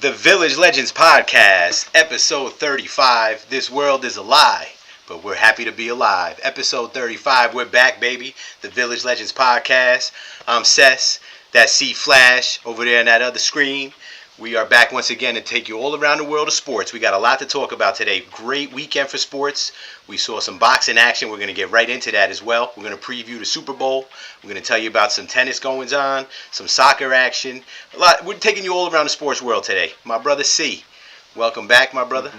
The Village Legends Podcast, episode 35. This world is a lie, but we're happy to be alive. Episode 35, we're back, baby. The Village Legends Podcast. I'm Cess. That's C Flash over there on that other screen. We are back once again to take you all around the world of sports. We got a lot to talk about today. Great weekend for sports. We saw some boxing action. We're going to get right into that as well. We're going to preview the Super Bowl. We're going to tell you about some tennis goings on, some soccer action. A lot. We're taking you all around the sports world today. My brother C, welcome back, my brother.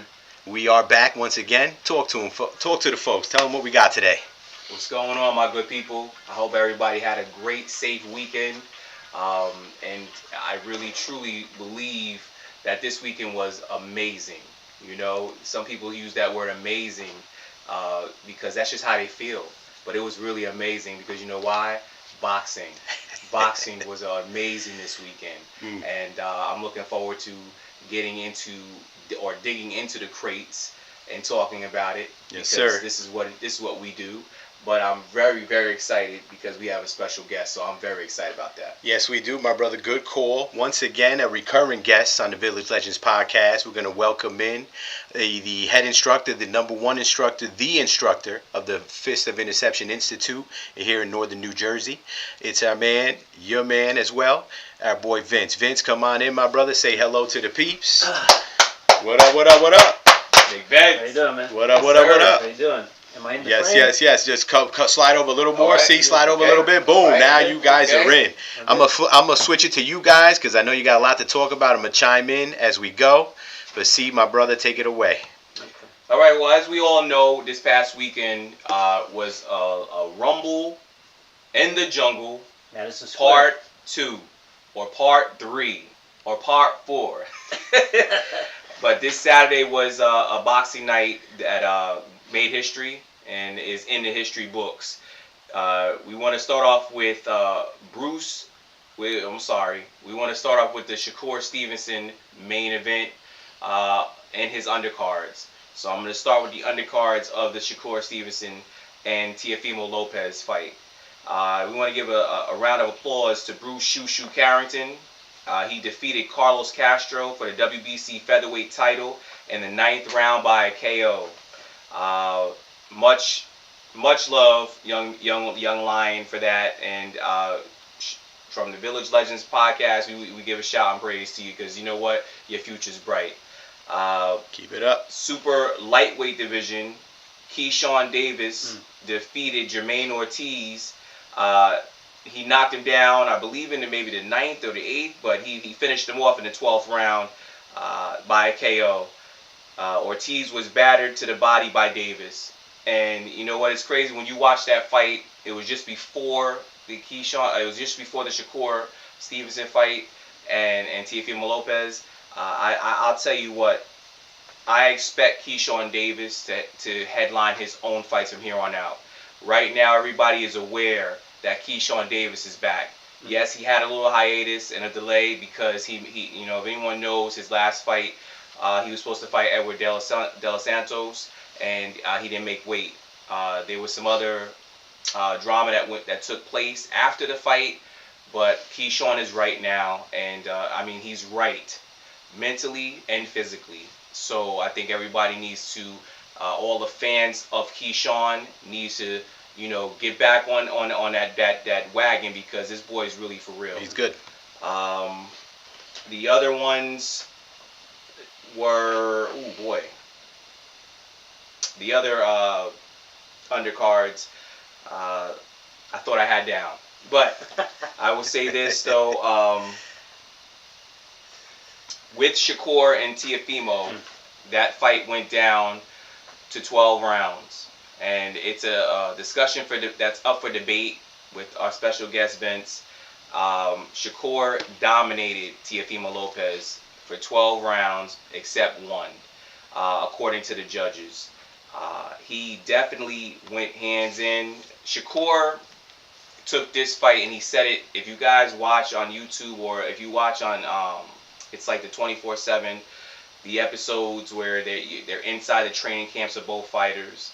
We are back once again. Talk to him. Talk to the folks. Tell them what we got today. What's going on, my good people? I hope everybody had a great, safe weekend. And I really, truly believe that this weekend was amazing. You know, some people use that word amazing because that's just how they feel. But it was really amazing because you know why? Boxing. Boxing was amazing this weekend. And I'm looking forward to getting into or digging into the crates and talking about it. Yes, sir. This is what we do. But I'm very, very excited because we have a special guest, so I'm very excited about that. Yes, we do, my brother. Good call. Once again, a recurring guest on the Village Legends Podcast. We're going to welcome in the head instructor, the number one instructor, the instructor of the Fist of Interception Institute here in northern New Jersey. It's our man, your man as well, our boy Vince. Vince, come on in, my brother. Say hello to the peeps. What up, what up, what up? Big Vince. How you doing, man? What up, what up, what up? How you doing? Am I in the Yes, frame? yes. Just slide over a little more. Right. See, slide over a Okay. little bit. Boom. Right. Now you guys are in. I'm Okay. gonna switch it to you guys because I know you got a lot to talk about. I'm gonna chime in as we go. But see, my brother, take it away. Okay. All right, well, as we all know, this past weekend was a Rumble in the Jungle Madison Square. Part 2 or Part 3 or Part 4. But this Saturday was a boxing night that made history and is in the history books. We want to start off with Bruce. We want to start off with the Shakur Stevenson main event and his undercards. So I'm going to start with the undercards of the Shakur Stevenson and Teofimo Lopez fight. We want to give a round of applause to Bruce Shoo Shoo Carrington. He defeated Carlos Castro for the WBC featherweight title in the 9th round by a KO. Much love, young lion, for that. And from the Village Legends Podcast, we give a shout and praise to you because you know what, your future's bright. Keep it up. Super lightweight division, Keyshawn Davis defeated Jermaine Ortiz. He knocked him down, I believe, in maybe the 9th or the 8th, but he finished him off in the 12th round by a KO. Ortiz was battered to the body by Davis. And you know what? It's crazy when you watch that fight. It was just before the Shakur Stevenson fight and Teofimo Lopez. I'll tell you what. I expect Keyshawn Davis to headline his own fights from here on out. Right now, everybody is aware that Keyshawn Davis is back. Yes, he had a little hiatus and a delay because he if anyone knows his last fight, he was supposed to fight Edward De Los Santos, and he didn't make weight. There was some other drama that took place after the fight, but Keyshawn is right now, and he's right mentally and physically. So I think everybody needs to, all the fans of Keyshawn needs to, get back on that wagon because this boy is really for real. He's good. The other ones were, the other undercards I thought I had down. But I will say this though, with Shakur and Teofimo, that fight went down to 12 rounds. And it's a discussion that's up for debate with our special guest Vince. Shakur dominated Teofimo Lopez for 12 rounds except one, according to the judges. He definitely went hands in. Shakur took this fight and he said it. If you guys watch on YouTube or if you watch on, it's like the 24/7, the episodes where they're inside the training camps of both fighters.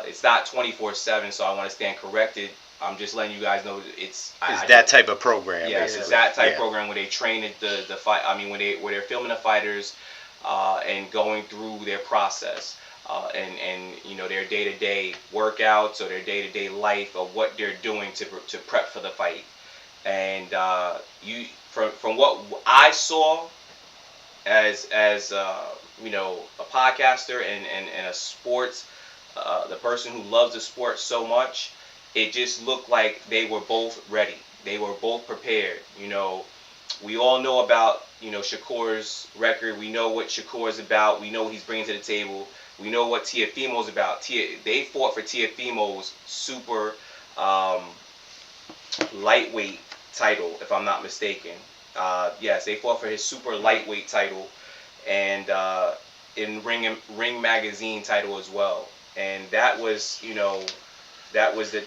It's not 24/7, so I want to stand corrected. I'm just letting you guys know it's that type of program. Yes, basically. it's that type of program where they train the fight. I mean, when they're filming the fighters, and going through their process, and you know, their day-to-day workouts or their day-to-day life of what they're doing to prep for the fight. And you from what I saw as you know, a podcaster and a sports, the person who loves the sport so much, it just looked like they were both ready. They were both prepared. You know, we all know about, you know, Shakur's record. We know what Shakur is about. We know what he's bringing to the table. We know what Teofimo's about. They fought for Teofimo's super lightweight title, if I'm not mistaken. Yes, they fought for his super lightweight title, and in Ring Magazine title as well. And that was, you know, that was the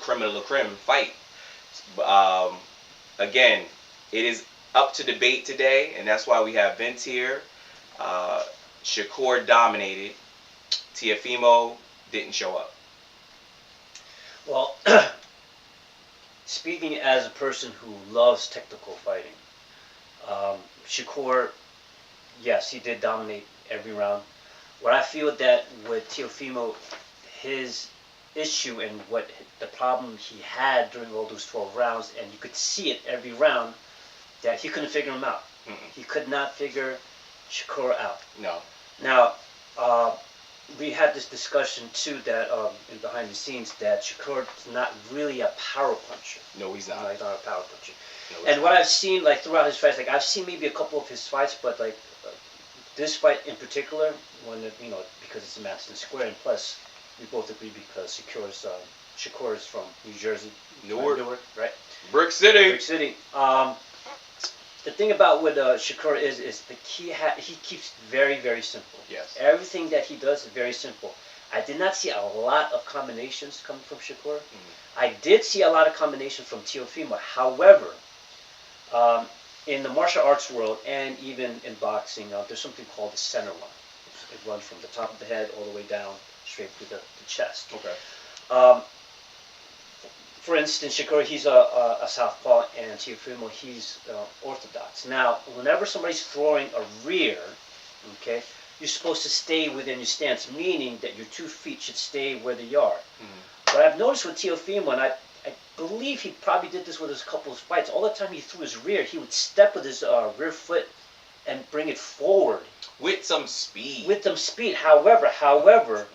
creme de la creme fight. Again, it is up to debate today, and that's why we have Vince here. Shakur dominated. Teofimo didn't show up. Well, speaking as a person who loves technical fighting, Shakur, yes, he did dominate every round. What I feel that with Teofimo, his issue and what the problem he had during all those 12 rounds, and you could see it every round, that he couldn't figure him out. He could not figure Shakur out. No. Now, we had this discussion too that behind the scenes that Shakur is not really a power puncher. No, he's not. No, he's not a power puncher. No, and what I've seen like throughout his fights, like I've seen maybe a couple of his fights, but like this fight in particular, when it, you know, because it's a Madison Square, and plus we both agree because Shakur is from New Jersey, Newark, right? Brick City. Brick City. The thing about what Shakur is the he keeps very, very simple. Yes. Everything that he does is very simple. I did not see a lot of combinations coming from Shakur. I did see a lot of combinations from Teofimo. However, in the martial arts world and even in boxing, there's something called the center line. It runs from the top of the head all the way down straight to the chest. Okay. For instance, Shakur, he's a southpaw, and Teofimo, he's orthodox. Now, whenever somebody's throwing a rear, okay, you're supposed to stay within your stance, meaning that your 2 feet should stay where they are. What I've noticed with Teofimo, and I believe he probably did this with his couple of fights, all the time he threw his rear, he would step with his rear foot and bring it forward. With some speed. With some speed. However,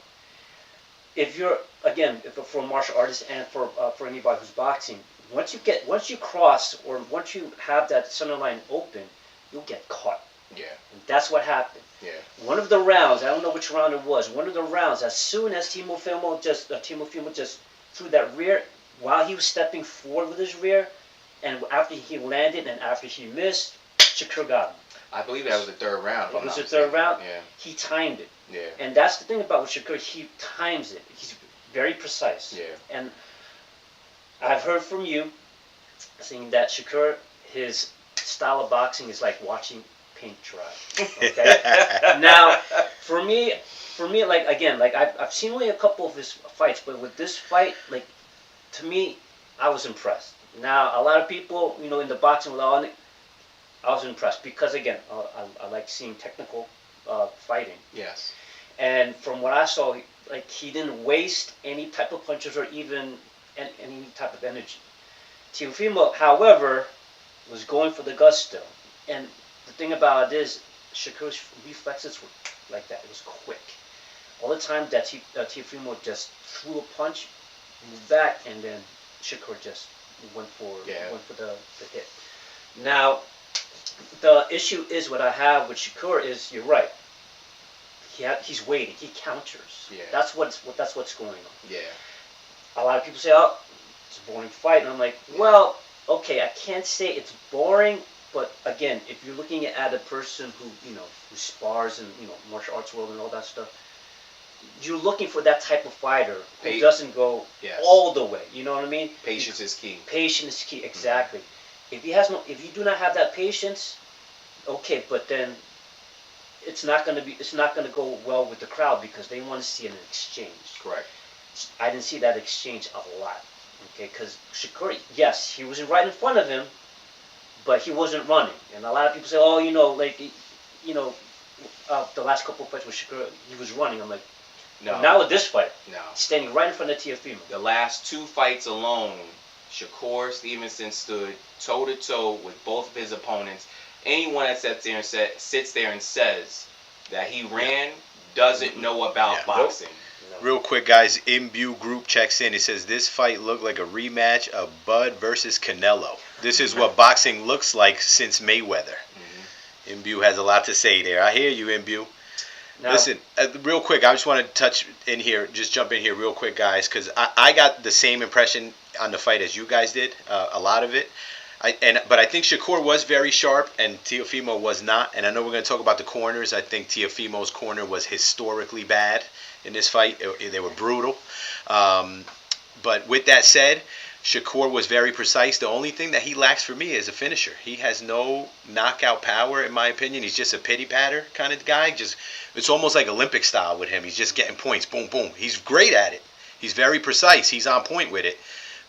if you're, again, for a martial artist and for anybody who's boxing, once you cross or once you have that center line open, you'll get caught. Yeah. And that's what happened. Yeah. One of the rounds, I don't know which round it was. One of the rounds, as soon as Teofimo just threw that rear, while he was stepping forward with his rear, and after he landed and after he missed, Shakur got him. I believe that was the 3rd round. It was the 3rd round. Yeah. He timed it. Yeah. And that's the thing about Shakur. He times it. He's very precise. Yeah. And I've heard from you saying that Shakur, his style of boxing is like watching paint dry. Okay. Now, for me, like again, like I've seen only a couple of his fights, but with this fight, like to me, I was impressed. Now, a lot of people, you know, in the boxing world, I was impressed because again, I like seeing technical fighting. Yes. And from what I saw, like he didn't waste any type of punches or even any type of energy. Teofimo, however, was going for the gusto. And the thing about it is, Shakur's reflexes were like that. It was quick. All the time that Teofimo just threw a punch, moved back, and then Shakur just went for the hit. Now, the issue is what I have with Shakur is, you're right. He's waiting. He counters. Yeah. That's what's going on. Yeah. A lot of people say, "Oh, it's a boring fight," and I'm like, "Well, okay, I can't say it's boring, but again, if you're looking at a person who who spars and martial arts world and all that stuff, you're looking for that type of fighter who doesn't go all the way. You know what I mean? Patience is key. Patience is key. Exactly. If you do not have that patience, okay, but then it's not going to go well with the crowd because they want to see an exchange. Correct. I didn't see that exchange a lot. Okay, because Shakur, yes, he was right in front of him, but he wasn't running. And a lot of people say, oh, the last couple of fights with Shakur, he was running. I'm like, No. now with this fight, No. he's standing right in front of Teofimo. The last 2 fights alone, Shakur Stevenson stood toe to toe with both of his opponents. Anyone that sits there and says that he ran doesn't know about boxing. No. Real quick, guys, Imbue Group checks in. It says this fight looked like a rematch of Bud versus Canelo. This is what boxing looks like since Mayweather. Imbue has a lot to say there. I hear you, Imbue. Now, listen, real quick, I just want to jump in here real quick, guys, because I got the same impression on the fight as you guys did, a lot of it. But I think Shakur was very sharp and Teofimo was not. And I know we're going to talk about the corners. I think Teofimo's corner was historically bad in this fight. They were brutal. But with that said, Shakur was very precise. The only thing that he lacks for me is a finisher. He has no knockout power, in my opinion. He's just a pity patter kind of guy. It's almost like Olympic style with him. He's just getting points, boom, boom. He's great at it. He's very precise. He's on point with it.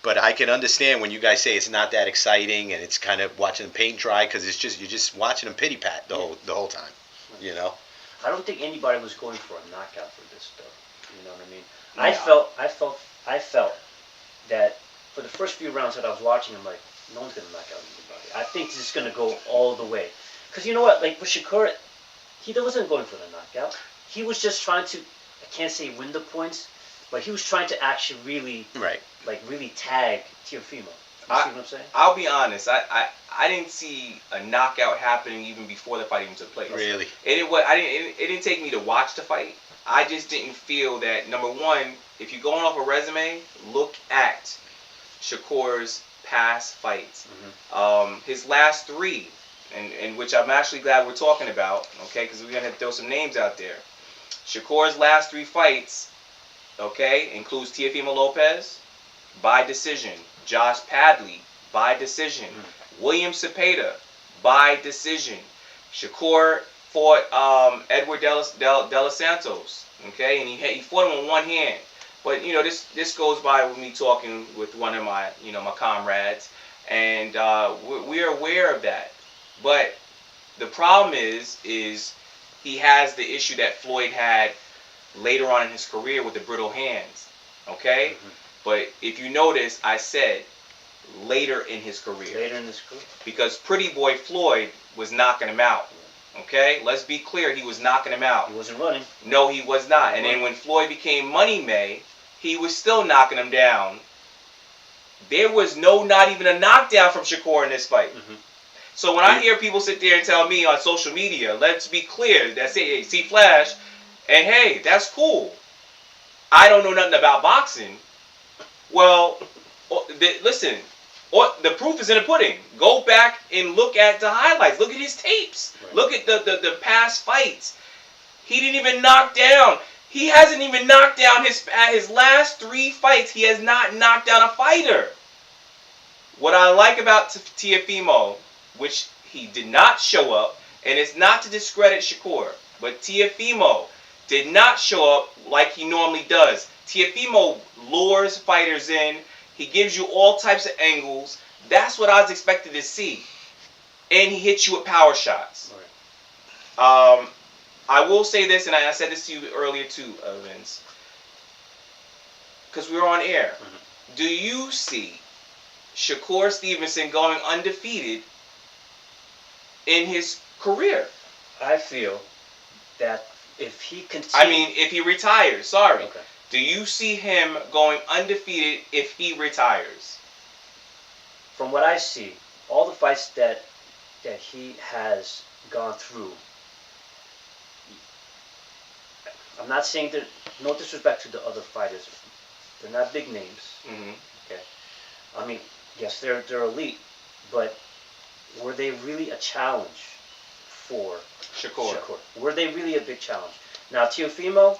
But I can understand when you guys say it's not that exciting and it's kind of watching the paint dry because you're just watching him pity pat the whole time. You know. I don't think anybody was going for a knockout for this though. You know what I mean? No. I felt that for the first few rounds that I was watching, I'm like, no one's gonna knock out anybody. I think this is gonna go all the way. Because you know what? Like with Shakur, he wasn't going for the knockout. He was just trying to, I can't say win the points, but he was trying to actually really tag Teofimo. You see what I'm saying? I'll be honest. I didn't see a knockout happening even before the fight even took place. Really? It didn't take me to watch the fight. I just didn't feel that. Number one, if you're going off a resume, look at Shakur's past fights. His last 3, and which I'm actually glad we're talking about, okay, because we're going to throw some names out there. Shakur's last 3 fights, okay, includes Teofimo Lopez, by decision. Josh Padley, by decision. William Cepeda, by decision. Shakur fought Edward De Los Santos, okay, and he fought him with one hand. But this goes by with me talking with one of my my comrades, and we're aware of that. But the problem is he has the issue that Floyd had later on in his career with the brittle hands. Okay, but if you notice, I said later in his career. Later in his career. Because Pretty Boy Floyd was knocking him out. Okay, let's be clear, he was knocking him out. He wasn't running. No, he was not. And then when Floyd became Money May, he was still knocking him down. There was not even a knockdown from Shakur in this fight. So when I hear people sit there and tell me on social media, let's be clear, that's it, hey, see Flash, and hey, that's cool. I don't know nothing about boxing. Well, listen, the proof is in the pudding. Go back and look at the highlights. Look at his tapes. Right. Look at the past fights. He didn't even knock down. He hasn't even knocked down his last 3 fights. He has not knocked down a fighter. What I like about Teofimo, which he did not show up, and it's not to discredit Shakur, but Teofimo did not show up like he normally does. Teofimo lures fighters in. He gives you all types of angles. That's what I was expected to see. And he hits you with power shots. Right. I will say this, and I said this to you earlier too, Vince, because we were on air. Do you see Shakur Stevenson going undefeated in his career? I feel that if he continues... I mean, if he retires, sorry. Okay. Do you see him going undefeated if he retires? From what I see, all the fights that he has gone through, I'm not saying that, no disrespect to the other fighters, they're not big names. Okay. I mean, yes, they're elite, but were they really a challenge for Shakur? Were they really a big challenge? Now, Teofimo,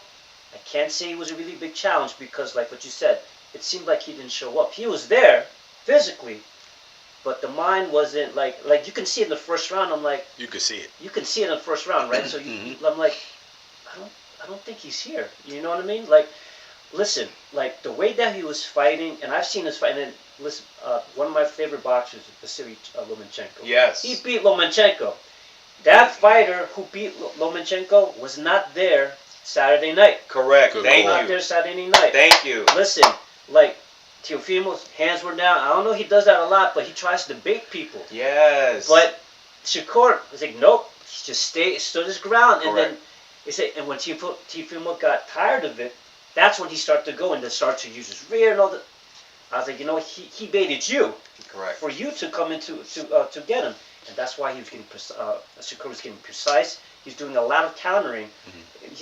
I can't say it was a really big challenge because, like what you said, it seemed like he didn't show up. He was there physically, but the mind wasn't like you can see it in the first round. I'm like, you can see it. You can see it in the first round, right? So I'm like, I don't think he's here. You know what I mean? Like, listen, like the way that he was fighting, and I've seen his fight. And listen, one of my favorite boxers is Vasily Lomachenko. Yes. He beat Lomachenko. That fighter who beat Lomachenko was not there Saturday night. Correct. Good Thank call. Not you. there Saturday night. Thank you. Listen, like Teofimo's hands were down. I don't know he does that a lot, but he tries to bait people. Yes. But Shakur was like, nope, he just stood his ground, and Correct. then they say, and when Teofimo got tired of it, that's when he started to go and then start to use his rear and all that. I was like, you know, he baited you Correct. for you to come into to get him, and that's why he was getting Shakur was getting precise. He's doing a lot of countering.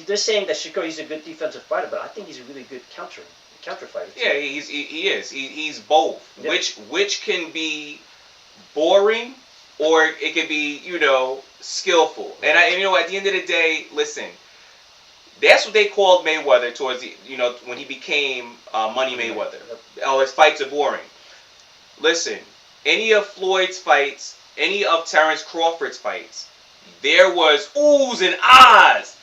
They're saying that Shakur he's a good defensive fighter, but I think he's a really good counter fighter. Too. Yeah, he is. He's both. Yeah. Which can be boring, or it could be skillful. Right. And you know at the end of the day, listen. That's what they called Mayweather towards the when he became Money Mayweather. Yep. Oh, his fights are boring. Listen, any of Floyd's fights, any of Terrence Crawford's fights, there was oohs and ahs.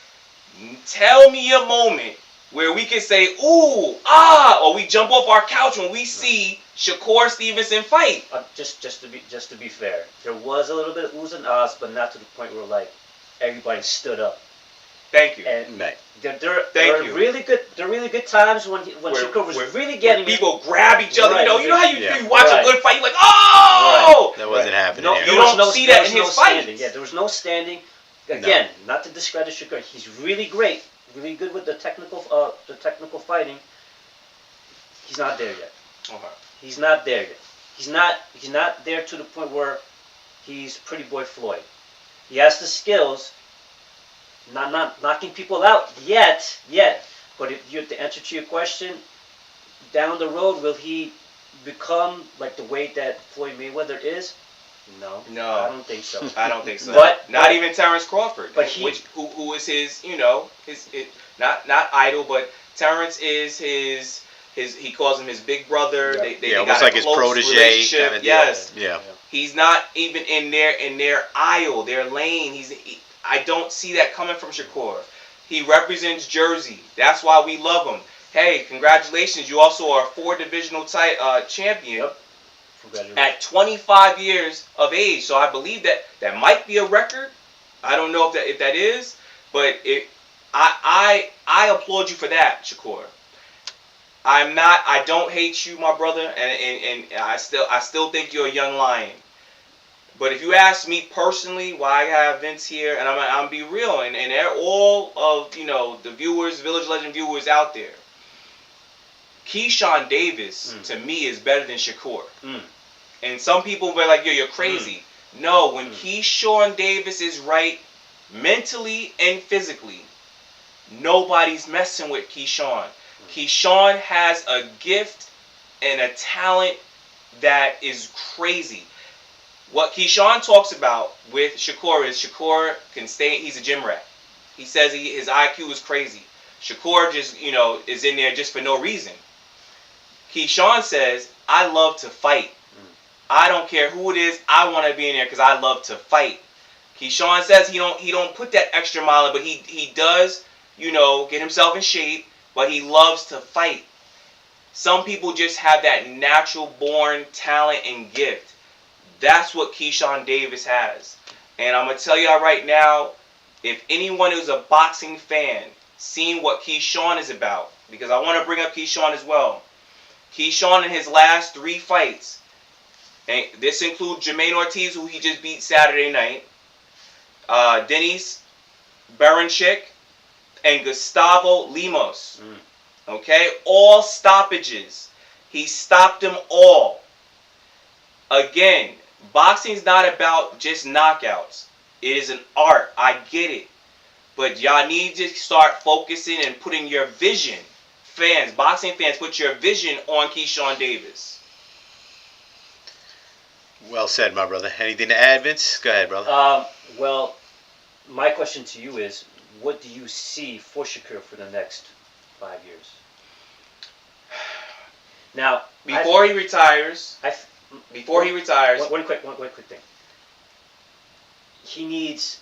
Tell me a moment where we can say ooh, ah, or we jump off our couch when we see Shakur Stevenson fight. Just to be fair, there was a little bit of oohs and ahs, but not to the point where like everybody stood up. Thank you. And Right. there Thank are you. really good times when Shakur was really getting it. People grab each other. Right. You know how you Yeah. watch Right. a good fight, you're like, oh. That wasn't happening No, here. You there was don't see that in there was his no standing. fights. Yeah, there was no standing. Again, not to discredit Shakur, he's really great, really good with the technical fighting. He's not there yet. Okay. He's not there yet. He's not there to the point where he's Pretty Boy Floyd. He has the skills. Not knocking people out yet. But if you to answer to your question, down the road, will he become like the way that Floyd Mayweather is? No, I don't think so. I don't think so. But not even Terrence Crawford, but who is his not idol, but Terrence is his he calls him his big brother. Yeah. They almost got like a his close protege relationship. kind of deal. Yes, Yeah. he's not even in their aisle, their lane. I don't see that coming from Shakur. He represents Jersey. That's why we love him. Hey, congratulations! You also are a 4 divisional champion. Yep. Congratulations. At 25 years of age. So I believe that might be a record. I don't know if that is, but I applaud you for that, Shakur. I don't hate you, my brother, and I still think you're a young lion. But if you ask me personally why I have Vince here, and I'm be real, and they're all of the viewers, Village Legend viewers out there. Keyshawn Davis to me is better than Shakur. And some people will be like, yo, you're crazy. No, when Keyshawn Davis is right mentally and physically, nobody's messing with Keyshawn. Keyshawn has a gift and a talent that is crazy. What Keyshawn talks about with Shakur is Shakur can stay, he's a gym rat. He says his IQ is crazy. Shakur just, is in there just for no reason. Keyshawn says, I love to fight. I don't care who it is. I want to be in there because I love to fight. Keyshawn says he don't put that extra mile in, but he does, get himself in shape, but he loves to fight. Some people just have that natural born talent and gift. That's what Keyshawn Davis has. And I'm going to tell y'all right now, if anyone who's a boxing fan, seeing what Keyshawn is about, because I want to bring up Keyshawn as well. Keyshawn in his last 3 fights, and this includes Jermaine Ortiz, who he just beat Saturday night, Denis Berenchik, and Gustavo Lemos. Okay? All stoppages. He stopped them all. Again, boxing's not about just knockouts. It is an art. I get it. But y'all need to start focusing and putting your vision. Fans, boxing fans, put your vision on Keyshawn Davis. Well said, my brother. Anything to add, Vince? Go ahead, brother. Well, my question to you is, what do you see for Shakur for the next 5 years? Now, Before he retires, one quick thing. He needs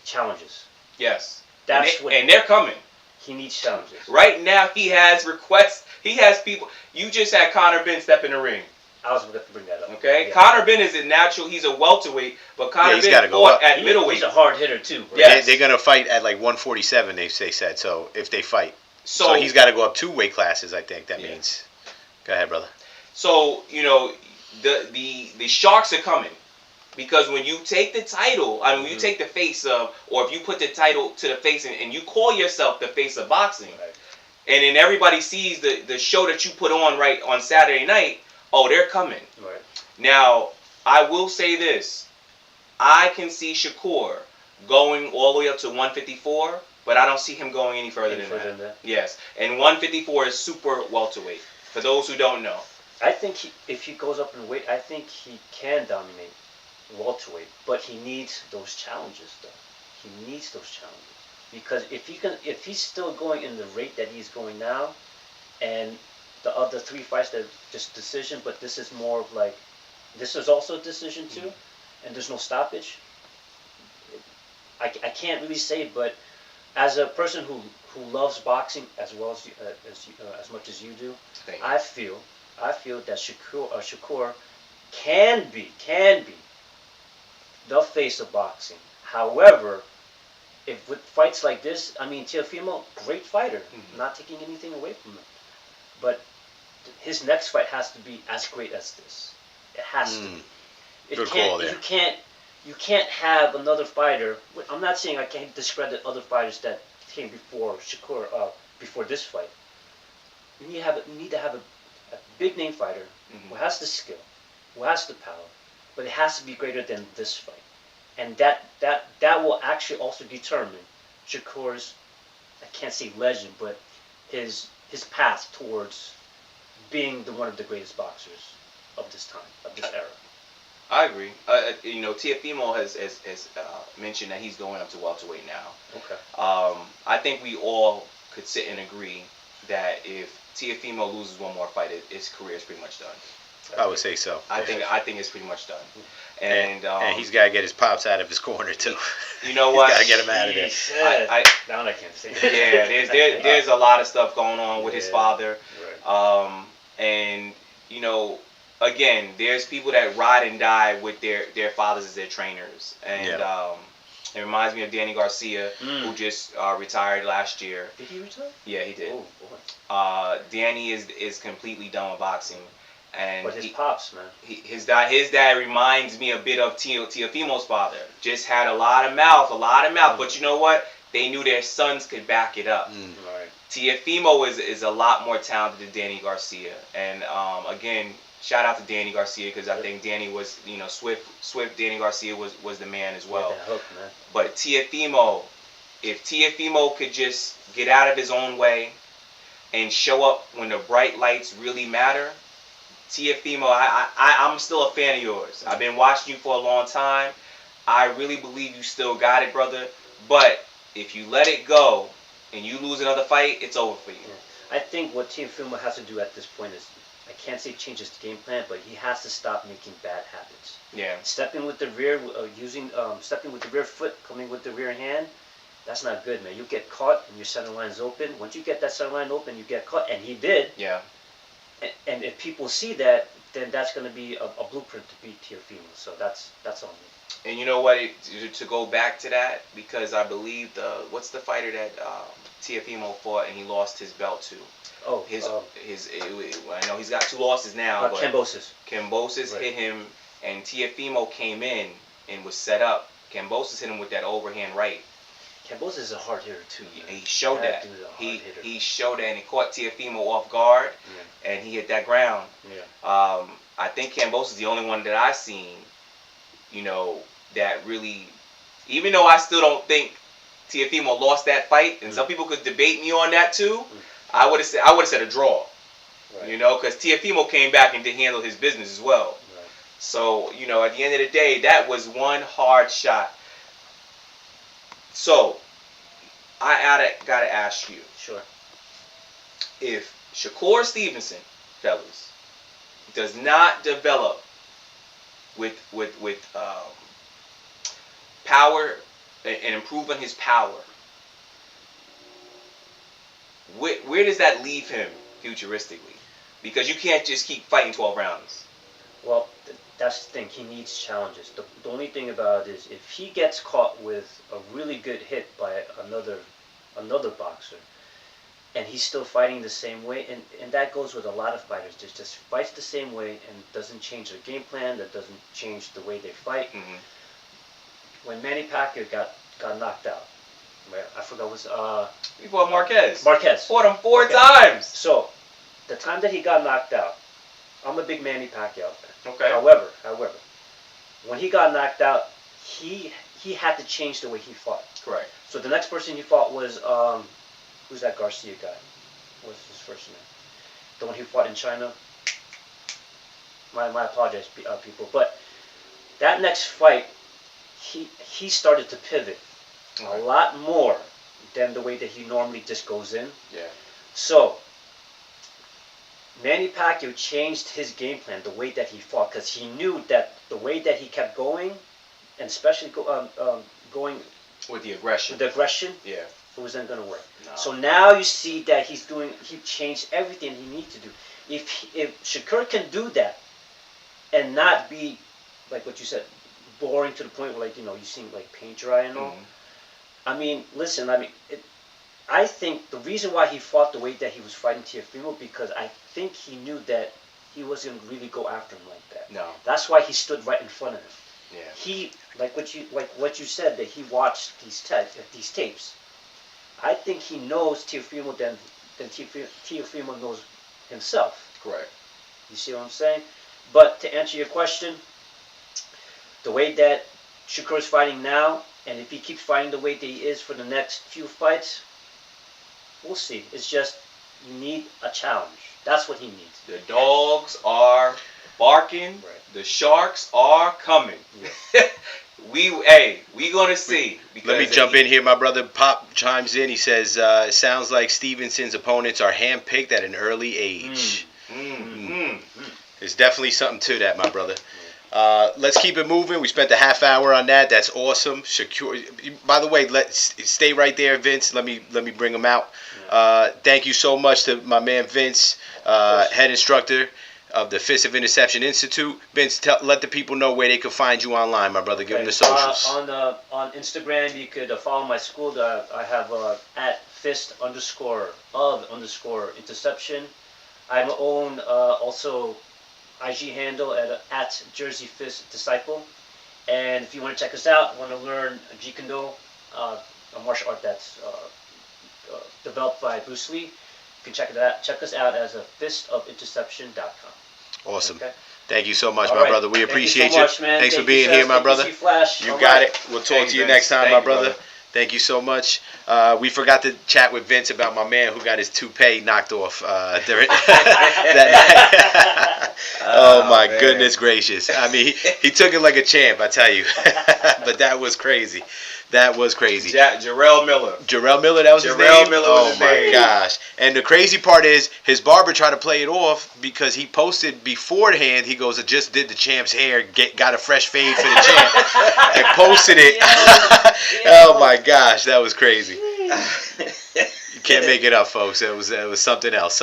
challenges. yes, That's and they're coming. He needs challenges. Right now, he has requests. He has people. You just had Conor Benn step in the ring. I was going to bring that up. Okay, Yeah. Conor Benn is a natural. He's a welterweight, but Conor he's Benn gotta go fought up. at middleweight. He's a hard hitter too. Bro. Yes. They're gonna fight at like 147. They said so. If they fight, So he's got to go up 2 weight classes. I think that Yeah. means. Go ahead, brother. So the sharks are coming. Because when you take the title, I mean, when you take the face of, or if you put the title to the face and you call yourself the face of boxing, Right. and then everybody sees the show that you put on right on Saturday night, oh, they're coming. Right. Now, I will say this. I can see Shakur going all the way up to 154, but I don't see him going any further than that. Yes, and 154 is super welterweight, for those who don't know. I think if he goes up in weight, I think he can dominate welterweight, but he needs those challenges though. He needs those challenges because if he's still going in the rate that he's going now, and the other 3 fights that just decision, but this is more of like, this is also a decision too, and there's no stoppage. I can't really say, but as a person who loves boxing as well as much as you do, I feel that Shakur can be the face of boxing. However, if with fights like this, I mean, Teofimo, great fighter, not taking anything away from him, but his next fight has to be as great as this. It has to be. Good call there. You can't have another fighter. I'm not saying I can't discredit other fighters that came before Shakur, before this fight. You need to have a big name fighter who has the skill, who has the power, but it has to be greater than this fight, and that will actually also determine Shakur's, I can't say legend, but his path towards being one of the greatest boxers of this time, of this era. I agree. Teofimo has mentioned that he's going up to welterweight now. Okay. I think we all could sit and agree that if Teofimo loses one more fight, his career is pretty much done. I would say so. I think it's pretty much done. And he's got to get his pops out of his corner too. You know what? He's got to get him out of there. Now I can't say. Yeah, there's a lot of stuff going on with his father. Right. And again, there's people that ride and die with their fathers as their trainers, and it reminds me of Danny Garcia, who just retired last year. Did he retire? Yeah, he did. Oh boy. Danny is completely done with boxing, and but his pops, man. His dad reminds me a bit of Teofimo's father. Just had a lot of mouth, but you know what? They knew their sons could back it up. Right. Teofimo is a lot more talented than Danny Garcia, and again, shout out to Danny Garcia because I think Danny was, Swift Danny Garcia was the man as well. Yeah, that hook, man. But Teofimo, if Teofimo could just get out of his own way and show up when the bright lights really matter, Teofimo, I'm still a fan of yours. I've been watching you for a long time. I really believe you still got it, brother. But if you let it go and you lose another fight, it's over for you. Yeah. I think what Teofimo has to do at this point is, I can't say change his game plan, but he has to stop making bad habits. Yeah. Stepping with the rear, stepping with the rear foot, coming with the rear hand, that's not good, man. You get caught and your center line's open. Once you get that center line open, you get caught, and he did. Yeah. And if people see that, then that's going to be a blueprint to beat Teofimo. So that's on me. And you know what? To go back to that, because I believe what's the fighter that Teofimo fought and he lost his belt to? Oh, I know he's got 2 losses now. But Kambosos hit him, and Teofimo came in and was set up. Kambosos hit him with that overhand right. Kambosos is a hard hitter too. Man. He showed that. He showed that, and he caught Teofimo off guard, and he hit that ground. Yeah. I think Kambosos is the only one that I've seen, that really, even though I still don't think Teofimo lost that fight, and some people could debate me on that too. I would have said a draw, right. Because Teofimo came back and did handle his business as well. Right. So, at the end of the day, that was one hard shot. So, I gotta ask you. Sure. If Shakur Stevenson, fellas, does not develop with power and improve on his power, Where does that leave him futuristically? Because you can't just keep fighting 12 rounds. Well, that's the thing. He needs challenges. The only thing about it is if he gets caught with a really good hit by another boxer, and he's still fighting the same way, and that goes with a lot of fighters. Just fights the same way and doesn't change their game plan. That doesn't change the way they fight. Mm-hmm. When Manny Pacquiao got knocked out, I forgot was He fought Marquez. Marquez Fought him four times. So the time that he got knocked out, I'm a big Manny Pacquiao fan. Okay. However, when he got knocked out, he had to change the way he fought. Correct. So the next person he fought was who's that Garcia guy? What's his first name? The one who fought in China. My apologies, people. But that next fight, he started to pivot a lot more than the way that he normally just goes in. Yeah. So Manny Pacquiao changed his game plan, the way that he fought, because he knew that the way that he kept going, and especially going with the aggression. Yeah. It wasn't going to work. No. So now you see that he changed everything he needs to do. If Shakur can do that and not be, like what you said, boring to the point where, you seem like paint dry and all. Mm-hmm. I mean, listen, I think the reason why he fought the way that he was fighting Teofimo, because I think he knew that he wasn't going to really go after him like that. No. That's why he stood right in front of him. Yeah. He, like what you said, that he watched these tapes. I think he knows Teofimo than Teofimo knows himself. Correct. You see what I'm saying? But to answer your question, the way that Shakur is fighting now, and if he keeps fighting the way that he is for the next few fights, we'll see. It's just you need a challenge. That's what he needs. The dogs are barking. Right. The sharks are coming. Yeah. we gonna see. Let me jump in here. My brother Pop chimes in. He says, it sounds like Stevenson's opponents are handpicked at an early age. There's definitely something to that, my brother. Let's keep it moving. We spent a half hour on that. That's awesome. Secure. By the way, let's stay right there, Vince. Let me bring him out. Thank you so much to my man Vince, head instructor of the Fist of Interception Institute. Vince, let the people know where they can find you online, my brother. Give them the socials. On Instagram, you could follow my school. I have at Fist_of_interception. I have my own also IG handle at Jersey Fist Disciple. And if you want to check us out, want to learn Jeet Kune Do, a martial art that's developed by Bruce Lee, you can check us out as a fistofinterception.com. Awesome. Okay? Thank you so much, All my right. brother. We appreciate you. Much, man. Thanks Thank for being here, my brother. You All got right. it. We'll talk Thank to you you, next time, Vince. my Thank you, brother. brother. Thank you so much. We forgot to chat with Vince about my man who got his toupee knocked off during that night. Oh my goodness gracious. I mean, he took it like a champ, I tell you. But that was crazy. That was crazy. Jarrell Miller. Jarrell Miller, that was his name? Jarrell Miller was Oh his my name. gosh. And the crazy part is, his barber tried to play it off because he posted beforehand, he goes, I just did the champ's hair, got a fresh fade for the champ, and posted it. Oh my gosh, that was crazy. You can't make it up, folks. It was something else.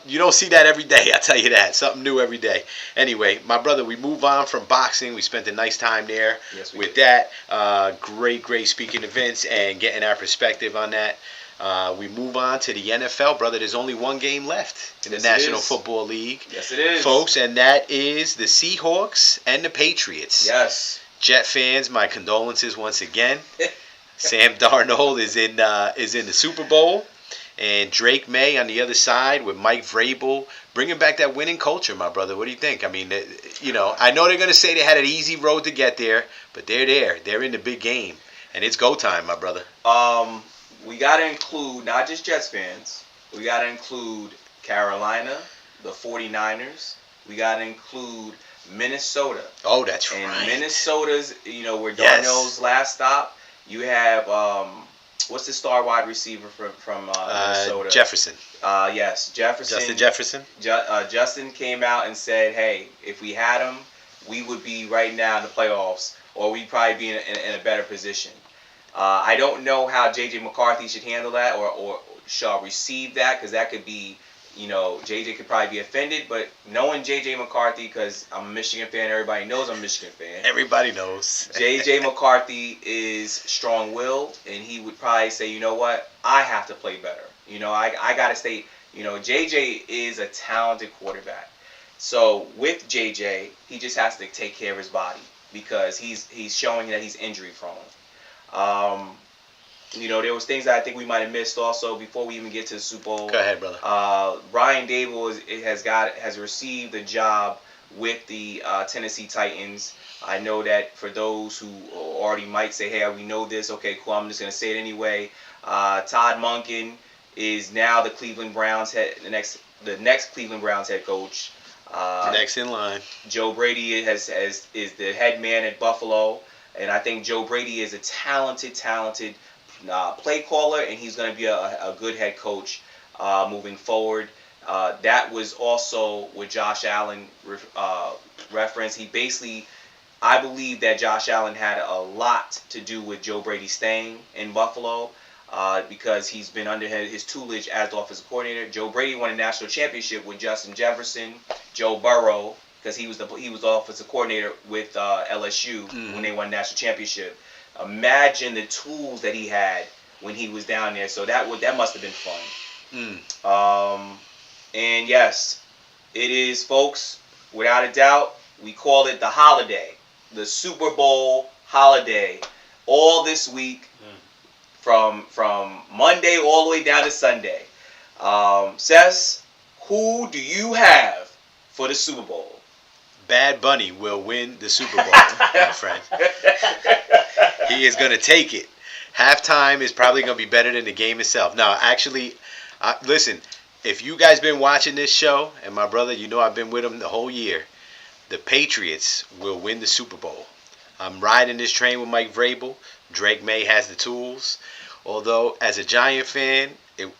You don't see that every day, I tell you that. Something new every day. Anyway, my brother, we move on from boxing. We spent a nice time there with that. Great speaking events and getting our perspective on that. We move on to the NFL, brother. There's only one game left in the National Football League. Yes, it is. Folks, and that is the Seahawks and the Patriots. Yes. Jet fans, my condolences once again. Sam Darnold is in the Super Bowl. And Drake May on the other side with Mike Vrabel, bringing back that winning culture, my brother. What do you think? I mean, I know they're going to say they had an easy road to get there, but they're there. They're in the big game. And it's go time, my brother. We got to include not just Jets fans. We got to include Carolina, the 49ers. We got to include Minnesota. Oh, that's and right. And Minnesota's, where Darnold's last stop. You have... what's the star wide receiver from Minnesota? Jefferson. Yes, Jefferson. Justin Jefferson. Justin came out and said, "Hey, if we had him, we would be right now in the playoffs, or we'd probably be in a better position." I don't know how J.J. McCarthy should handle that or shall receive that, because that could be, J.J. could probably be offended. But knowing J.J. McCarthy, because I'm a Michigan fan, everybody knows I'm a Michigan fan. Everybody knows. J.J. McCarthy is strong-willed, and he would probably say, you know what, I have to play better. I got to stay. J.J. is a talented quarterback. So with J.J., he just has to take care of his body, because he's showing that he's injury prone. There was things that I think we might have missed also before we even get to the Super Bowl. Go ahead, brother. Brian Dable has received a job with the Tennessee Titans. I know that for those who already might say, hey, we know this. Okay, cool. I'm just going to say it anyway. Todd Monken is now the Cleveland Browns the next Cleveland Browns head coach. Next in line. Joe Brady is the head man at Buffalo, and I think Joe Brady is a talented play caller, and he's going to be a good head coach moving forward. That was also what Josh Allen referenced. I believe that Josh Allen had a lot to do with Joe Brady staying in Buffalo. Because he's been under his tutelage as the offensive coordinator. Joe Brady won a national championship with Justin Jefferson, Joe Burrow, because he was the offensive coordinator with LSU when they won a national championship. Imagine the tools that he had when he was down there. So that must have been fun. And yes, it is, folks. Without a doubt, we call it the holiday, the Super Bowl holiday, all this week. From Monday all the way down to Sunday. Sess, who do you have for the Super Bowl? Bad Bunny will win the Super Bowl, my friend. He is going to take it. Halftime is probably going to be better than the game itself. Now, actually, listen, if you guys been watching this show, and my brother, I've been with him the whole year, the Patriots will win the Super Bowl. I'm riding this train with Mike Vrabel. Drake May has the tools. Although, as a Giant fan,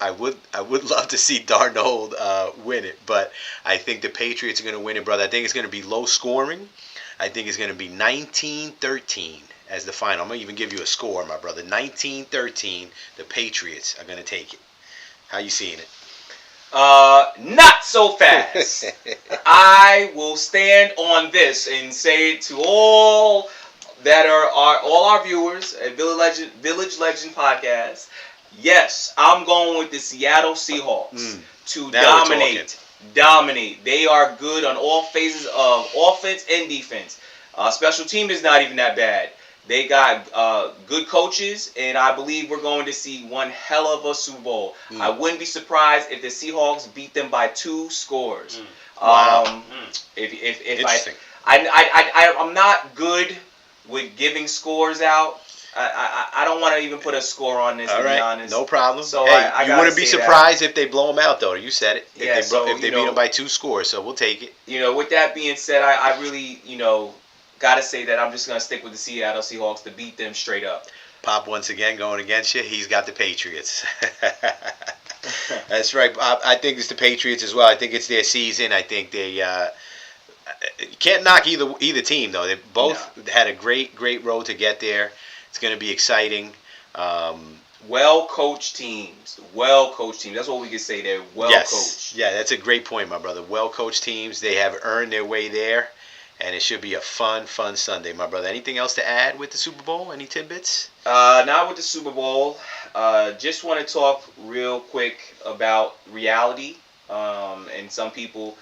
I would love to see Darnold win it. But I think the Patriots are going to win it, brother. I think it's going to be low scoring. I think it's going to be 19-13 as the final. I'm going to even give you a score, my brother. 19-13, the Patriots are going to take it. How you seeing it? Not so fast. I will stand on this and say to all that are all our viewers at Village Legend Podcast, yes, I'm going with the Seattle Seahawks to dominate. They are good on all phases of offense and defense. Special team is not even that bad. They got good coaches, and I believe we're going to see one hell of a Super Bowl. I wouldn't be surprised if the Seahawks beat them by 2 scores. Wow. Interesting. I'm not good with giving scores out. I don't want to even put a score on this, to be honest. No problem. So hey, I you wouldn't be surprised if they blow them out, though. You said it. If they beat them by 2 scores, so we'll take it. With that being said, I really, got to say that I'm just going to stick with the Seattle Seahawks to beat them straight up. Pop, once again, going against you. He's got the Patriots. That's right, Pop. I think it's the Patriots as well. I think it's their season. I think they... can't knock either team, though. They both had a great road to get there. It's going to be exciting. Well-coached teams. That's what we can say. They're well-coached. Yeah, that's a great point, my brother. Well-coached teams. They have earned their way there. And it should be a fun Sunday, my brother. Anything else to add with the Super Bowl? Any tidbits? Not with the Super Bowl. Just want to talk real quick about reality. And some people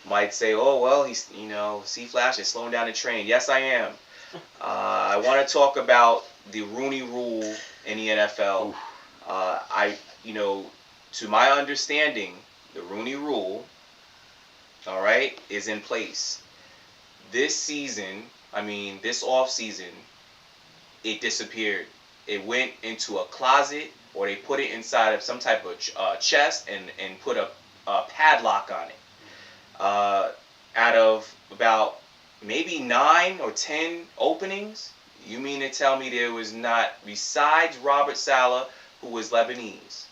might say, oh, well, he's, C-Flash is slowing down the train. Yes, I am. I want to talk about the Rooney Rule in the NFL. To my understanding, the Rooney Rule, all right, is in place. This season, this off season, it disappeared. It went into a closet, or they put it inside of some type of chest and put a padlock on it. Out of about maybe 9 or 10 openings, you mean to tell me there was not, besides Robert Saleh, who was Lebanese,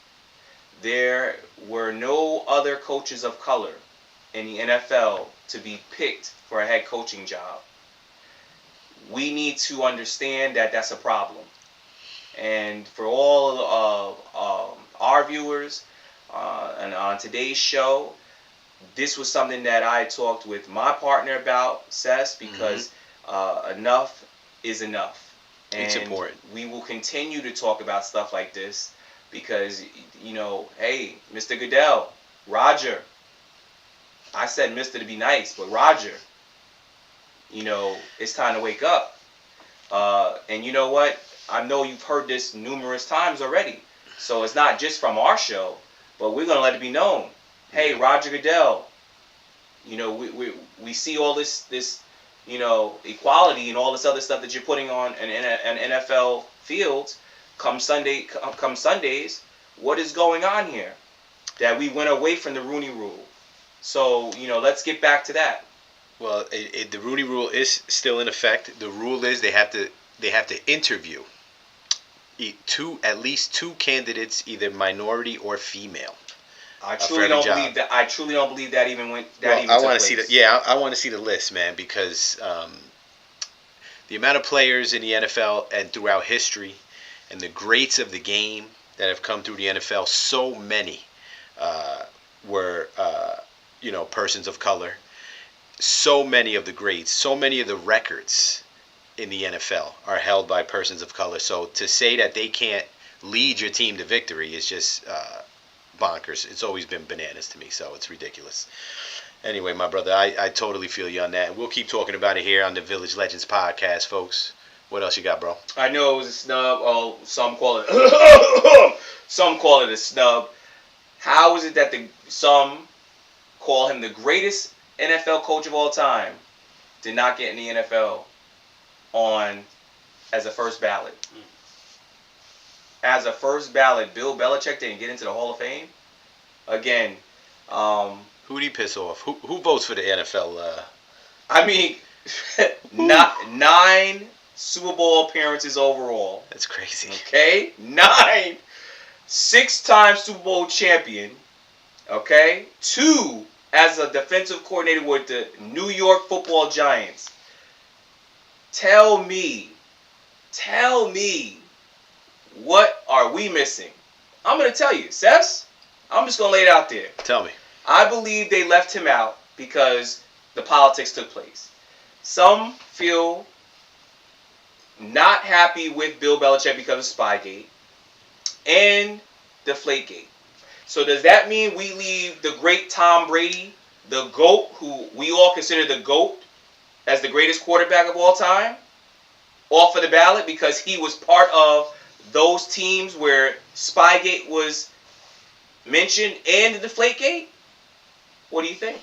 there were no other coaches of color in the NFL to be picked for a head coaching job? We need to understand that that's a problem. And for all our viewers, and on today's show, this was something that I talked with my partner about, Sess, because enough is enough. And it's important. We will continue to talk about stuff like this because, hey, Mr. Goodell, Roger, I said Mr. to be nice, but Roger, it's time to wake up. And you know what? I know you've heard this numerous times already. So it's not just from our show, but we're going to let it be known. Hey, Roger Goodell, we see all this equality and all this other stuff that you're putting on an NFL fields come Sundays. What is going on here? That we went away from the Rooney Rule. So, let's get back to that. Well, the Rooney Rule is still in effect. The rule is they have to interview at least two candidates, either minority or female. I truly don't believe that. I truly don't believe that even went. That even I want to see that. Yeah, I want to see the list, man, because the amount of players in the NFL and throughout history, and the greats of the game that have come through the NFL, so many were persons of color. So many of the greats, so many of the records in the NFL are held by persons of color. So to say that they can't lead your team to victory is just bonkers. It's always been bananas to me, so it's ridiculous. Anyway, my brother, I totally feel you on that. We'll keep talking about it here on the Village Legends podcast, folks. What else you got, bro? I know it was a snub. Oh, some call it some call it a snub. How is it that some call him the greatest NFL coach of all time did not get in the NFL as a first ballot? As a first ballot, Bill Belichick didn't get into the Hall of Fame. Again, who did he piss off? Who votes for the NFL? I mean, not 9 Super Bowl appearances overall. That's crazy. Okay, 9. 6-time Super Bowl champion. Okay, 2 as a defensive coordinator with the New York Football Giants. Tell me, what are we missing? I'm going to tell you, Sess, I'm just going to lay it out there. Tell me. I believe they left him out because the politics took place. Some feel not happy with Bill Belichick because of Spygate and Deflategate. So does that mean we leave the great Tom Brady, the GOAT, who we all consider the GOAT, as the greatest quarterback of all time, off of the ballot because he was part of those teams where Spygate was mentioned and the Deflategate? What do you think?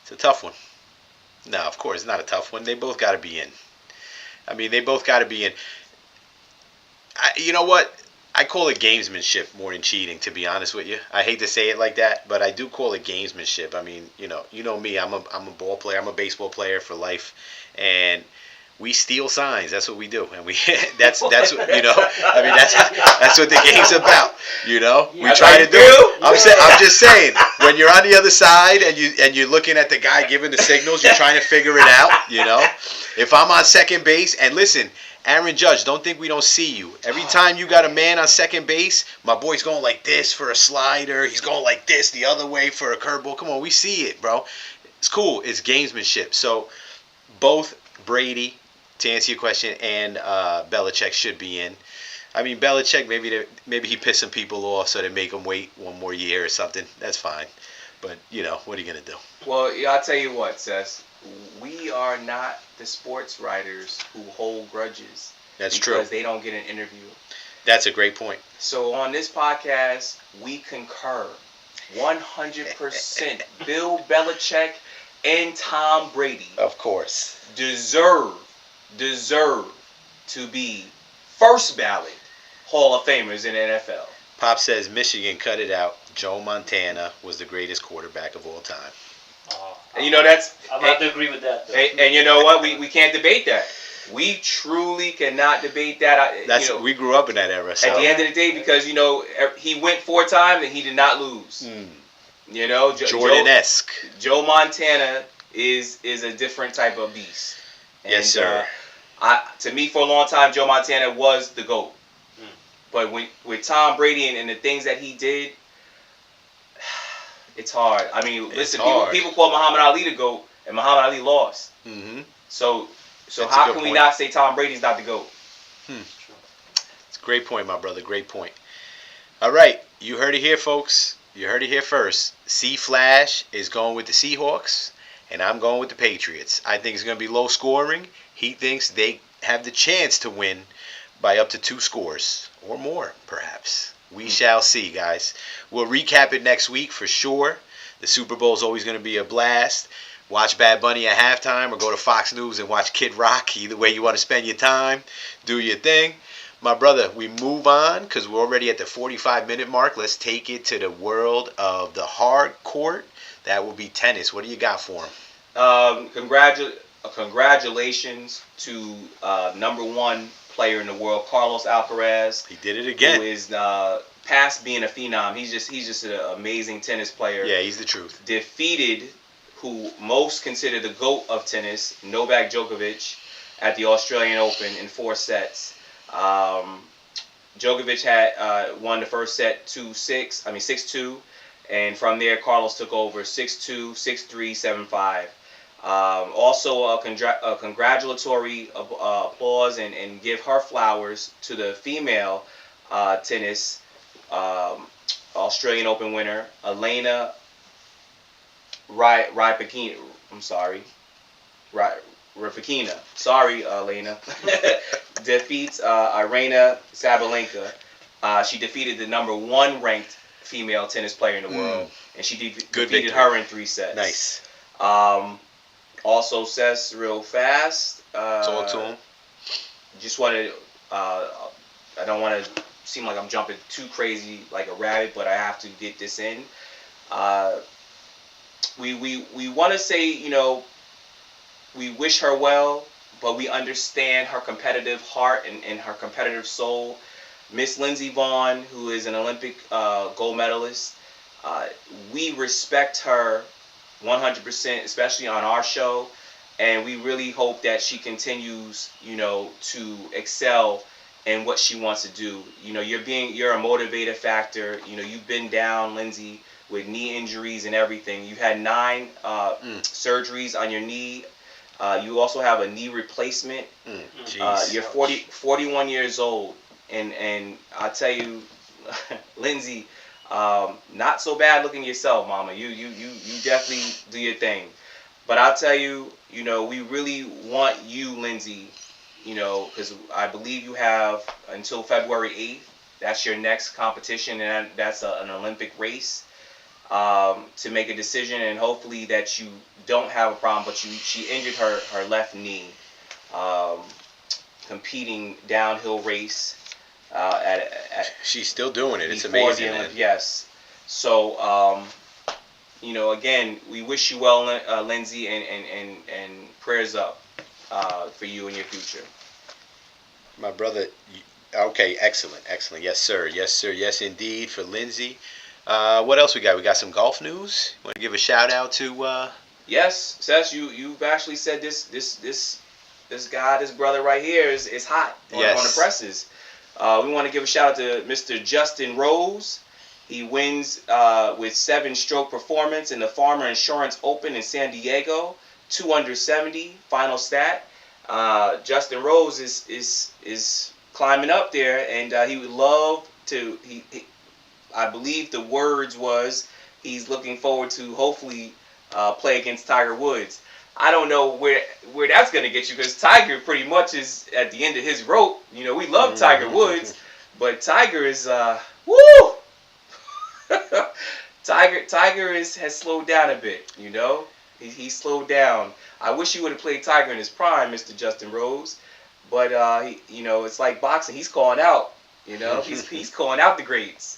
It's a tough one. No, of course, not a tough one. They both got to be in. I mean, they both got to be in. You know what? I call it gamesmanship more than cheating, to be honest with you. I hate to say it like that, but I do call it gamesmanship. I mean, you know me. I'm a ball player. I'm a baseball player for life, and we steal signs. That's what we do, and that's what I mean, that's what the game's about. We try to do it. I'm just saying, when you're on the other side and you're looking at the guy giving the signals, you're trying to figure it out. If I'm on second base, and listen, Aaron Judge, don't think we don't see you. Every time you got a man on second base, my boy's going like this for a slider. He's going like this the other way for a curveball. Come on, we see it, bro. It's cool. It's gamesmanship. So both Brady, to answer your question, and Belichick should be in. I mean, Belichick, maybe he pissed some people off so they make him wait one more year or something. That's fine. But, what are you going to do? Well, I'll tell you what, Sess. We are not the sports writers who hold grudges. That's true. Because they don't get an interview. That's a great point. So on this podcast, we concur 100%. Bill Belichick and Tom Brady, of course, deserve to be first ballot Hall of Famers in the NFL. Pop says Michigan cut it out. Joe Montana was the greatest quarterback of all time. And that's... I'm not to agree with that, though. And you know what? We can't debate that. We truly cannot debate that. We grew up in that era. So. At the end of the day, because, he went 4 times and he did not lose. Jordan-esque. Joe Montana is a different type of beast. And, yes, sir. To me, for a long time, Joe Montana was the GOAT. But with Tom Brady and the things that he did, it's hard. I mean, listen, people call Muhammad Ali the GOAT, and Muhammad Ali lost. Mm-hmm. So That's how can we not say Tom Brady's not the GOAT? It's a great point, my brother. Great point. All right, you heard it here, folks. You heard it here first. C Flash is going with the Seahawks, and I'm going with the Patriots. I think it's going to be low scoring. He thinks they have the chance to win by up to 2 scores or more, perhaps. We shall see, guys. We'll recap it next week for sure. The Super Bowl is always going to be a blast. Watch Bad Bunny at halftime or go to Fox News and watch Kid Rock. Either way you want to spend your time, do your thing. My brother, we move on because we're already at the 45-minute mark. Let's take it to the world of the hard court. That will be tennis. What do you got for him? Congratulations to number 1 player in the world, Carlos Alcaraz. He did it again. Who is past being a phenom. He's just an amazing tennis player. Yeah, he's the truth. Defeated who most consider the GOAT of tennis, Novak Djokovic, at the Australian Open in 4 sets. Djokovic had won the first set 6-2, and from there Carlos took over 6-2, 6-3, 7-5. Also a congratulatory applause and give her flowers to the female tennis Australian Open winner, Elena Rybakina. I'm sorry. Rybakina. Sorry, Elena. Defeats Irina Sabalenka. She defeated the number 1 ranked female tennis player in the world, and she defeated her in 3 sets. Nice. Also says real fast. Talk to him. Just wanted. I don't want to seem like I'm jumping too crazy like a rabbit, but I have to get this in. We want to say, we wish her well, but we understand her competitive heart and her competitive soul. Miss Lindsey Vonn, who is an Olympic gold medalist, we respect her 100%, especially on our show, and we really hope that she continues, to excel in what she wants to do. You're a motivator factor. You've been down, Lindsey, with knee injuries and everything. You had 9 surgeries on your knee. You also have a knee replacement. You're 41 years old, and I tell you, Lindsey, not so bad looking yourself, mama. You definitely do your thing. But I'll tell you, we really want you, Lindsey, because I believe you have until February 8th. That's your next competition, and that's an Olympic race. To make a decision, and hopefully that you don't have a problem. But she injured her left knee competing downhill race. She's still doing it. It's amazing. Yes. So again, we wish you well, Lindsey, and prayers up for you and your future. My brother. Okay, excellent. Yes, sir. Yes, indeed, for Lindsey. What else we got? We got some golf news. Want to give a shout out to? Yes, Seth. You've actually said this guy, this brother right here is hot on the presses. We want to give a shout out to Mr. Justin Rose. He wins with 7-stroke performance in the Farmer Insurance Open in San Diego, 2 under 70 final stat. Justin Rose is climbing up there, and he would love to. I believe the words was he's looking forward to hopefully play against Tiger Woods. I don't know where that's going to get you, because Tiger pretty much is at the end of his rope. We love Tiger Woods, but Tiger is woo. Tiger has slowed down a bit. He slowed down. I wish he would have played Tiger in his prime, Mr. Justin Rose, but it's like boxing. He's calling out. He's calling out the greats.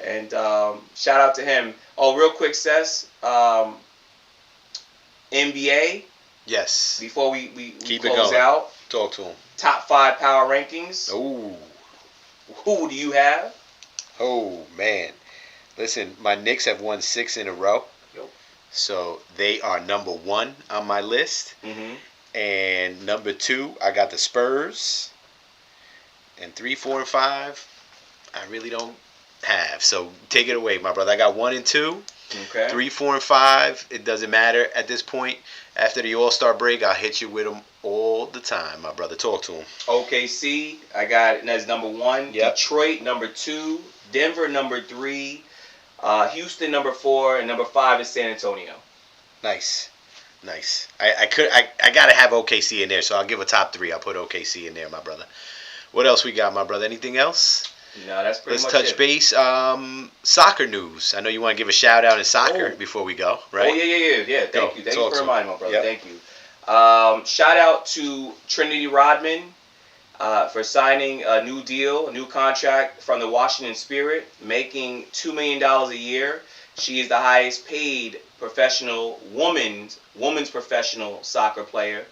And shout out to him. Oh, real quick, Sess. NBA. Yes. Before we Keep close it going. out. Talk to him. Top 5 power rankings. Oh. Who do you have? Oh, man. Listen, my Knicks have won 6 in a row. Yep. So they are number 1 on my list. Mm-hmm. And number 2, I got the Spurs. And 3, 4, and 5, I really don't have. So take it away, my brother. I got 1 and 2. Okay. 3, 4, and 5. It doesn't matter at this point. After the All-Star break, I'll hit you with them all the time, my brother. Talk to him. OKC, I got it as number 1. Yep. Detroit, number 2. Denver, number 3. Houston, number 4. And number 5 is San Antonio. Nice. I gotta have OKC in there, so I'll give a top 3. I'll put OKC in there, my brother. What else we got, my brother? Anything else? No, that's pretty much Let's touch it. base. Soccer news. I know you want to give a shout out in soccer before we go, right? Oh, yeah. Thank you. Thank you for reminding me, my brother. Yep. Thank you. Shout out to Trinity Rodman for signing a new deal, a new contract from the Washington Spirit, making $2 million a year. She is the highest paid professional women's professional soccer player.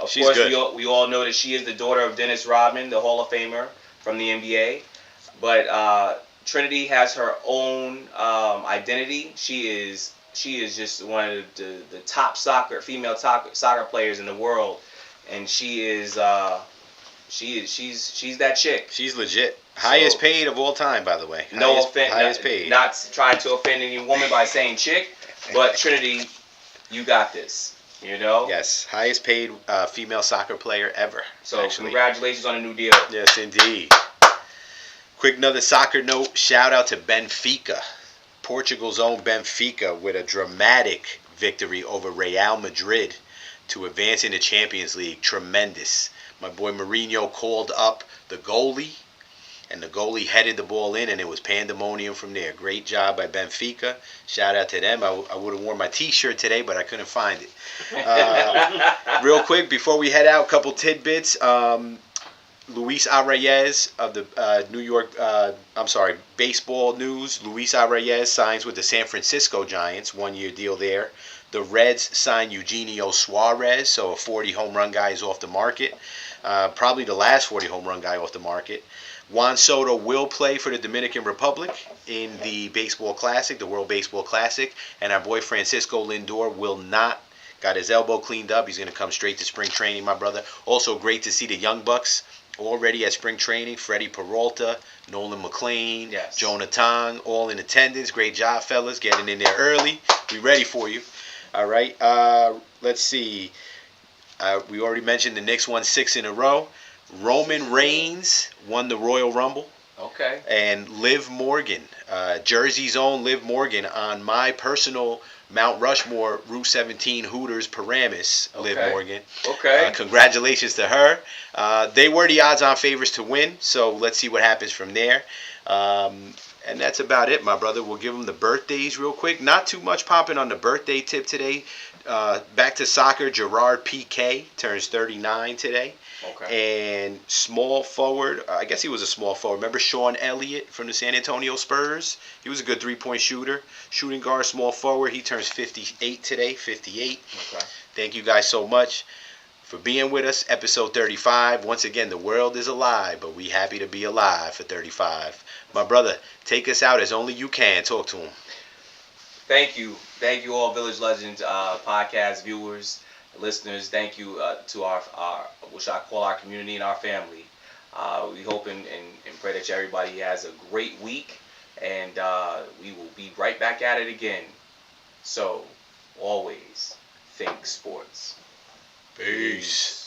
She's course, good. we all know that she is the daughter of Dennis Rodman, the Hall of Famer from the NBA. But Trinity has her own identity. She is just one of the top female soccer players in the world, and she's that chick. She's legit. Highest paid of all time, by the way. No offense. Highest paid. Not trying to offend any woman by saying chick, but Trinity, you got this. You know? Yes, highest paid female soccer player ever. So actually. Congratulations on a new deal. Yes, indeed. Quick another soccer note. Shout out to Benfica. Portugal's own Benfica with a dramatic victory over Real Madrid to advance in the Champions League. Tremendous. My boy Mourinho called up the goalie, and the goalie headed the ball in, and it was pandemonium from there. Great job by Benfica. Shout out to them. I would have worn my T-shirt today, but I couldn't find it. Real quick, before we head out, a couple tidbits. Luis Arraez of the baseball news. Luis Arraez signs with the San Francisco Giants, 1-year deal there. The Reds signed Eugenio Suarez, so a 40 home run guy is off the market. Probably the last 40 home run guy off the market. Juan Soto will play for the Dominican Republic in the Baseball Classic, the World Baseball Classic, and our boy Francisco Lindor will not. Got his elbow cleaned up. He's going to come straight to spring training, my brother. Also great to see the Young Bucks already at spring training. Freddie Peralta, Nolan McLean, yes. Jonah Tong, all in attendance. Great job, fellas, getting in there early. We ready for you. All right. Let's see. We already mentioned the Knicks won 6 in a row. Roman Reigns won the Royal Rumble. Okay. And Liv Morgan, Jersey's own Liv Morgan, on my personal Mount Rushmore Route 17 Hooters Paramus, Liv Morgan. Okay. Congratulations to her. They were the odds-on favorites to win, so let's see what happens from there. And that's about it, my brother. We'll give them the birthdays real quick. Not too much popping on the birthday tip today. Back to soccer, Gerard Piqué turns 39 today. Okay. And small forward, I guess he was a small forward. Remember Sean Elliott from the San Antonio Spurs? He was a good three-point shooter. Shooting guard, small forward. He turns 58 today, 58. Okay. Thank you guys so much for being with us. Episode 35. Once again, the world is a lie, but we happy to be alive for 35. My brother, take us out as only you can. Talk to him. Thank you. Thank you all Village Legends podcast viewers, listeners. Thank you to our which I call our community and our family. We hope and pray that everybody has a great week, and we will be right back at it again. So, always think sports. Peace.